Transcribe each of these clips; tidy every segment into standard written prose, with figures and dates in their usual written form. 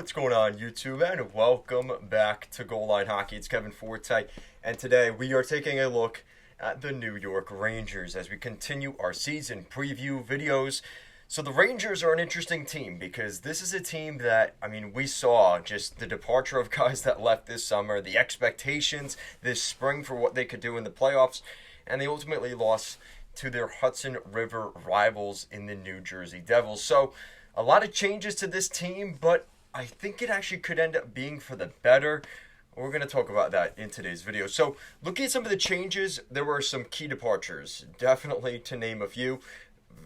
What's going on, YouTube? And welcome back to Goal Line Hockey. It's Kevin Forte, and today we are taking a look at the New York Rangers as we continue our season preview videos. So the Rangers are an interesting team because this is a team that, we saw just the departure of guys that left this summer, the expectations this spring for what they could do in the playoffs, and they ultimately lost to their Hudson River rivals in the New Jersey Devils. So a lot of changes to this team, but I think it actually could end up being for the better. We're going to talk about that in today's video. So looking at some of the changes, there were some key departures, definitely to name a few.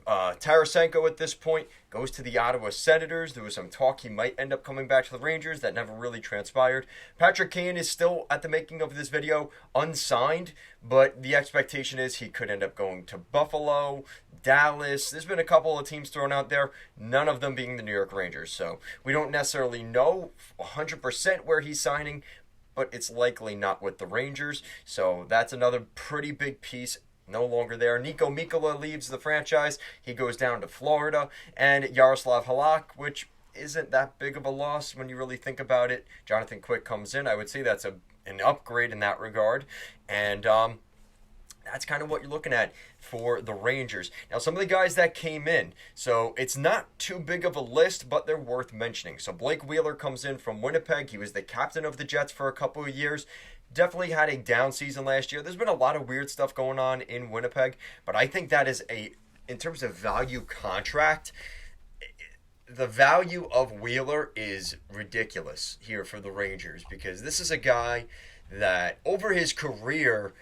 Tarasenko at this point goes to the Ottawa Senators. There was some talk he might end up coming back to the Rangers. That never really transpired. Patrick Kane is still, at the making of this video, unsigned, but the expectation is he could end up going to Buffalo, Dallas. There's been a couple of teams thrown out there, none of them being the New York Rangers. So we don't necessarily know 100% where he's signing, but it's likely not with the Rangers. So that's another pretty big piece. No longer there. Niko Mikkola leaves the franchise. He goes down to Florida. And Yaroslav Halak, which isn't that big of a loss when you really think about it. Jonathan Quick comes in. I would say that's an upgrade in that regard. And that's kind of what you're looking at for the Rangers. Now, some of the guys that came in, so it's not too big of a list, but they're worth mentioning. So Blake Wheeler comes in from Winnipeg. He was the captain of the Jets for a couple of years. Definitely had a down season last year. There's been a lot of weird stuff going on in Winnipeg, but I think that is in terms of value contract, the value of Wheeler is ridiculous here for the Rangers because this is a guy that over his career,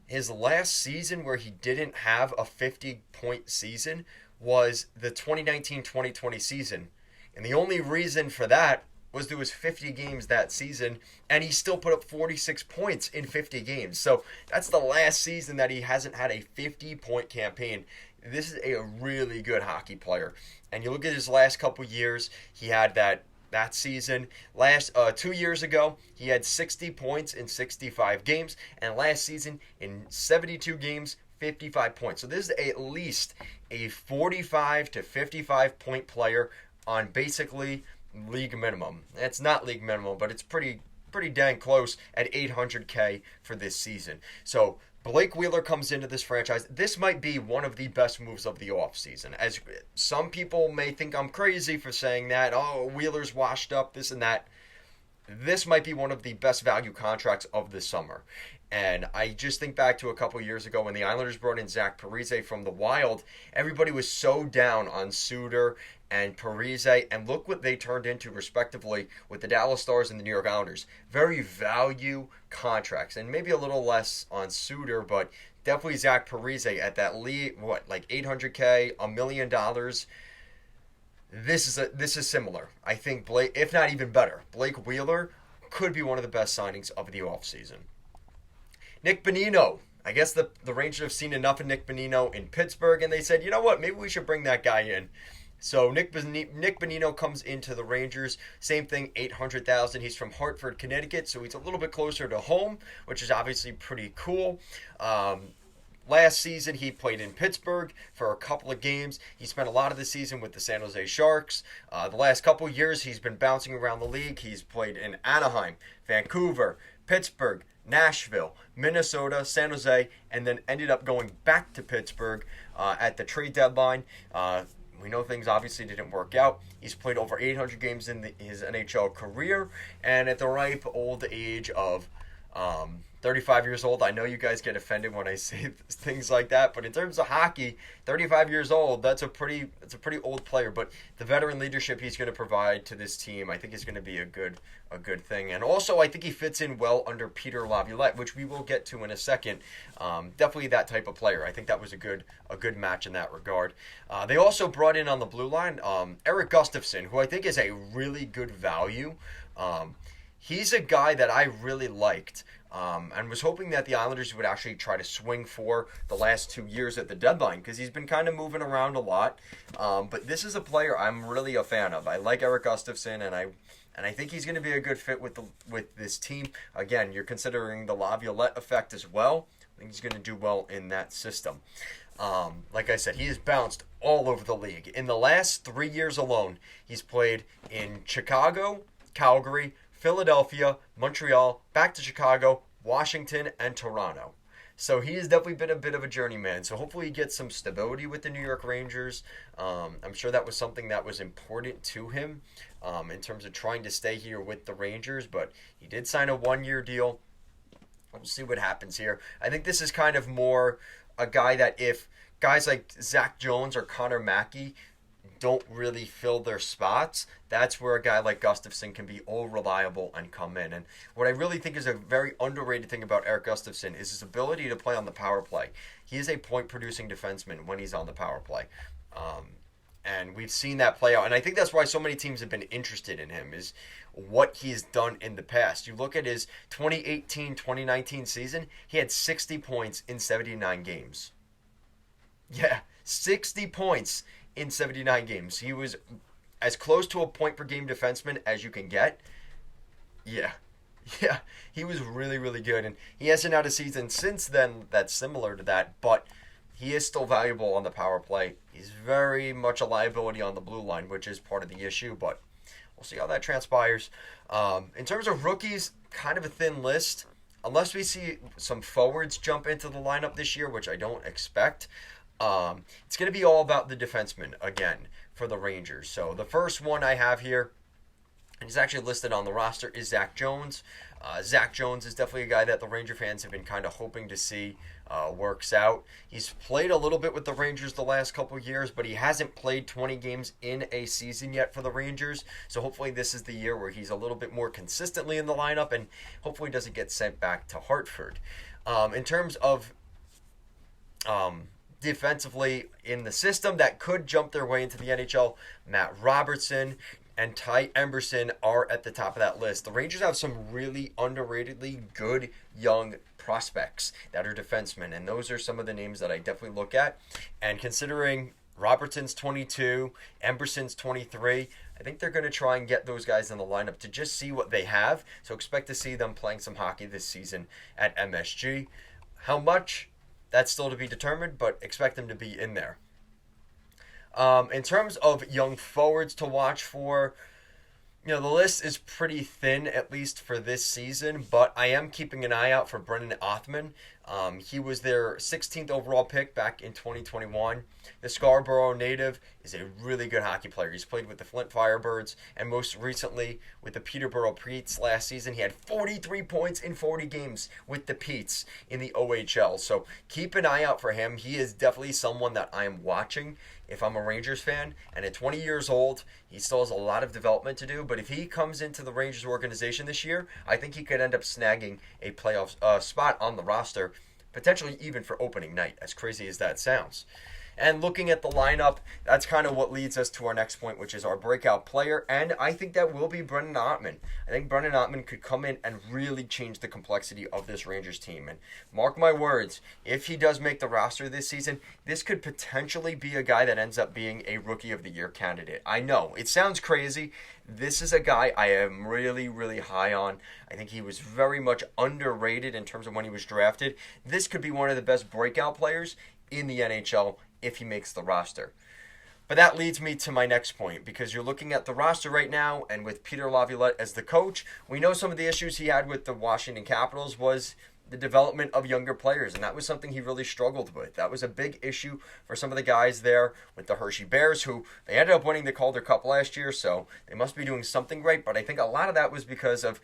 his last season where he didn't have a 50-point season was the 2019-2020 season. And the only reason for that was there was 50 games that season, and he still put up 46 points in 50 games. So that's the last season that he hasn't had a 50-point campaign. This is a really good hockey player. And you look at his last couple years, he had that season. 2 years ago, he had 60 points in 65 games, and last season in 72 games, 55 points. So this is at least a 45 to 55 point player on basically league minimum. It's not league minimum, but it's pretty dang close at $800K for this season. So Blake Wheeler comes into this franchise. This might be one of the best moves of the offseason. As some people may think I'm crazy for saying that, oh, Wheeler's washed up, this and that. This might be one of the best value contracts of the summer. And I just think back to a couple years ago when the Islanders brought in Zach Parise from the Wild. Everybody was so down on Suter and Parise, and look what they turned into respectively with the Dallas Stars and the New York Islanders. Very value contracts, and maybe a little less on Suter, but definitely Zach Parise at that like $800K, $1 million. This is similar. I think Blake, if not even better, Blake Wheeler could be one of the best signings of the offseason. Nick Bonino. I guess the Rangers have seen enough of Nick Bonino in Pittsburgh, and they said, you know what, maybe we should bring that guy in. So Nick Bonino comes into the Rangers. Same thing, $800,000. He's from Hartford, Connecticut, so he's a little bit closer to home, which is obviously pretty cool. Last season, he played in Pittsburgh for a couple of games. He spent a lot of the season with the San Jose Sharks. The last couple of years, he's been bouncing around the league. He's played in Anaheim, Vancouver, Pittsburgh, Nashville, Minnesota, San Jose, and then ended up going back to Pittsburgh at the trade deadline. We know things obviously didn't work out. He's played over 800 games in his NHL career, and at the ripe old age of 35 years old. I know you guys get offended when I say things like that, but in terms of hockey, 35 years old, that's a pretty old player. But the veteran leadership he's going to provide to this team, I think, is going to be a good thing. And also, I think he fits in well under Peter Laviolette, which we will get to in a second. Definitely that type of player. I think that was a good match in that regard. They also brought in on the blue line Erik Gustafsson, who I think is a really good value. He's a guy that I really liked. And was hoping that the Islanders would actually try to swing for the last 2 years at the deadline because he's been kind of moving around a lot. But this is a player I'm really a fan of. I like Erik Gustafsson, and I think he's going to be a good fit with this team. Again, you're considering the Laviolette effect as well. I think he's going to do well in that system. Like I said, he has bounced all over the league. In the last 3 years alone, he's played in Chicago, Calgary, Philadelphia, Montreal, back to Chicago, Washington, and Toronto. So he has definitely been a bit of a journeyman. So hopefully he gets some stability with the New York Rangers. I'm sure that was something that was important to him in terms of trying to stay here with the Rangers. But he did sign a one-year deal. We'll see what happens here. I think this is kind of more a guy that if guys like Zach Jones or Connor Mackey don't really fill their spots, that's where a guy like Gustafsson can be all reliable and come in. And what I really think is a very underrated thing about Erik Gustafsson is his ability to play on the power play. He is a point-producing defenseman when he's on the power play. And we've seen that play out. And I think that's why so many teams have been interested in him, is what he's done in the past. You look at his 2018-2019 season, he had 60 points in 79 games. Yeah, 60 points in 79 games. He was as close to a point per game defenseman as you can get. Yeah, he was really, really good. And he hasn't had a season since then that's similar to that, but he is still valuable on the power play. He's very much a liability on the blue line, which is part of the issue, but we'll see how that transpires. In terms of rookies, kind of a thin list. Unless we see some forwards jump into the lineup this year, which I don't expect. It's going to be all about the defensemen again for the Rangers. So the first one I have here, and he's actually listed on the roster, is Zach Jones. Zach Jones is definitely a guy that the Ranger fans have been kind of hoping to see works out. He's played a little bit with the Rangers the last couple of years, but he hasn't played 20 games in a season yet for the Rangers. So hopefully this is the year where he's a little bit more consistently in the lineup and hopefully doesn't get sent back to Hartford. In terms of defensively in the system that could jump their way into the NHL, Matt Robertson and Ty Emberson are at the top of that list. The Rangers have some really underratedly good young prospects that are defensemen, and those are some of the names that I definitely look at. And considering Robertson's 22, Emberson's 23, I think they're going to try and get those guys in the lineup to just see what they have. So expect to see them playing some hockey this season at MSG. How much? That's still to be determined, but expect them to be in there. In terms of young forwards to watch for, the list is pretty thin, at least for this season, but I am keeping an eye out for Brennan Othmann. He was their 16th overall pick back in 2021. The Scarborough native is a really good hockey player. He's played with the Flint Firebirds and most recently with the Peterborough Petes last season. He had 43 points in 40 games with the Petes in the OHL. So keep an eye out for him. He is definitely someone that I am watching if I'm a Rangers fan. And at 20 years old, he still has a lot of development to do. But if he comes into the Rangers organization this year, I think he could end up snagging a playoff spot on the roster, potentially even for opening night, as crazy as that sounds. And looking at the lineup, that's kind of what leads us to our next point, which is our breakout player. And I think that will be Brennan Othmann. I think Brennan Othmann could come in and really change the complexity of this Rangers team. And mark my words, if he does make the roster this season, this could potentially be a guy that ends up being a Rookie of the Year candidate. I know, it sounds crazy. This is a guy I am really, really high on. I think he was very much underrated in terms of when he was drafted. This could be one of the best breakout players in the NHL if he makes the roster. But that leads me to my next point, because you're looking at the roster right now, and with Peter Laviolette as the coach, we know some of the issues he had with the Washington Capitals was the development of younger players, and that was something he really struggled with. That was a big issue for some of the guys there with the Hershey Bears, who they ended up winning the Calder Cup last year, so they must be doing something right, but I think a lot of that was because of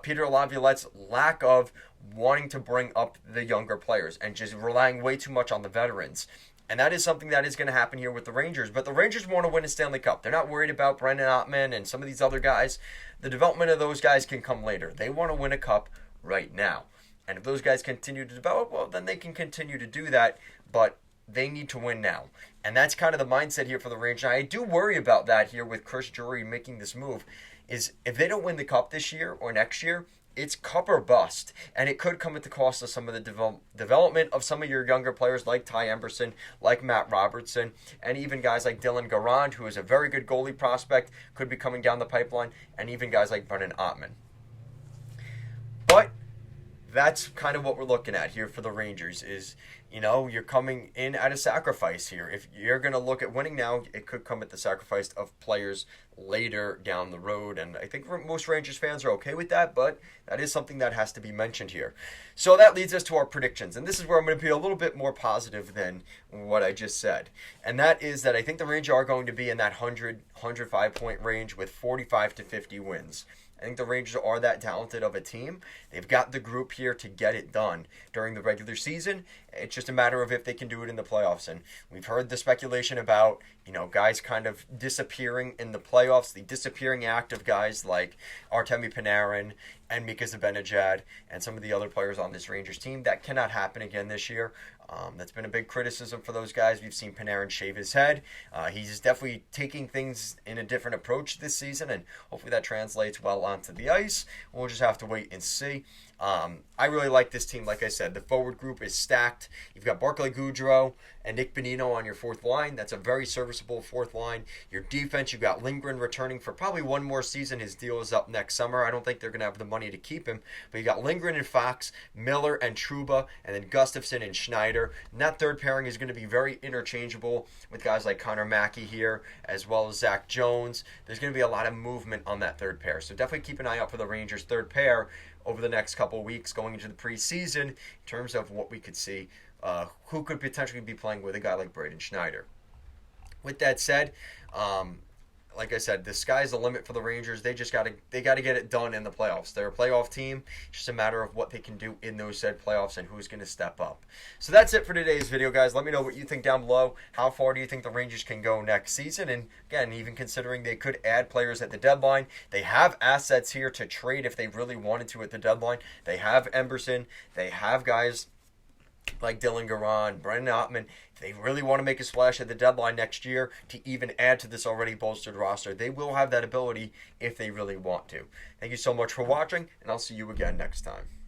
Peter Laviolette's lack of wanting to bring up the younger players and just relying way too much on the veterans. And that is something that is going to happen here with the Rangers. But the Rangers want to win a Stanley Cup. They're not worried about Brennan Othmann and some of these other guys. The development of those guys can come later. They want to win a cup right now. And if those guys continue to develop, well, then they can continue to do that. But they need to win now. And that's kind of the mindset here for the Rangers. I do worry about that here with Chris Drury making this move. Is if they don't win the cup this year or next year, it's cup or bust, and it could come at the cost of some of the development of some of your younger players like Ty Emberson, like Matt Robertson, and even guys like Dylan Garand, who is a very good goalie prospect, could be coming down the pipeline, and even guys like Brennan Othmann. But that's kind of what we're looking at here for the Rangers is, you're coming in at a sacrifice here. If you're going to look at winning now, it could come at the sacrifice of players later down the road. And I think most Rangers fans are okay with that, but that is something that has to be mentioned here. So that leads us to our predictions. And this is where I'm going to be a little bit more positive than what I just said. And that is that I think the Rangers are going to be in that 105 point range with 45 to 50 wins. I think the Rangers are that talented of a team. They've got the group here to get it done during the regular season. It's just a matter of if they can do it in the playoffs. And we've heard the speculation about, guys kind of disappearing in the playoffs, the disappearing act of guys like Artemi Panarin and Mika Zibanejad and some of the other players on this Rangers team. That cannot happen again this year. That's been a big criticism for those guys. We've seen Panarin shave his head. He's definitely taking things in a different approach this season, and hopefully that translates well onto the ice. We'll just have to wait and see. I really like this team. Like I said, the forward group is stacked. You've got Barclay Goodrow and Nick Bonino on your fourth line. That's a very serviceable fourth line. Your defense, you've got Lindgren returning for probably one more season. His deal is up next summer. I don't think they're going to have the money to keep him. But you got Lindgren and Fox, Miller and Trouba, and then Gustafsson and Schneider. And that third pairing is going to be very interchangeable with guys like Connor Mackey here, as well as Zach Jones. There's going to be a lot of movement on that third pair. So definitely keep an eye out for the Rangers' third pair over the next couple of weeks going into the preseason in terms of what we could see, who could potentially be playing with a guy like Braden Schneider. With that said, like I said, the sky's the limit for the Rangers. They got to get it done in the playoffs. They're a playoff team. It's just a matter of what they can do in those said playoffs and who's going to step up. So that's it for today's video, guys. Let me know what you think down below. How far do you think the Rangers can go next season? And again, even considering they could add players at the deadline, they have assets here to trade if they really wanted to at the deadline. They have Emberson. They have guys like Dylan Garand, Brendan Ottman. If they really want to make a splash at the deadline next year to even add to this already bolstered roster, they will have that ability if they really want to. Thank you so much for watching, and I'll see you again next time.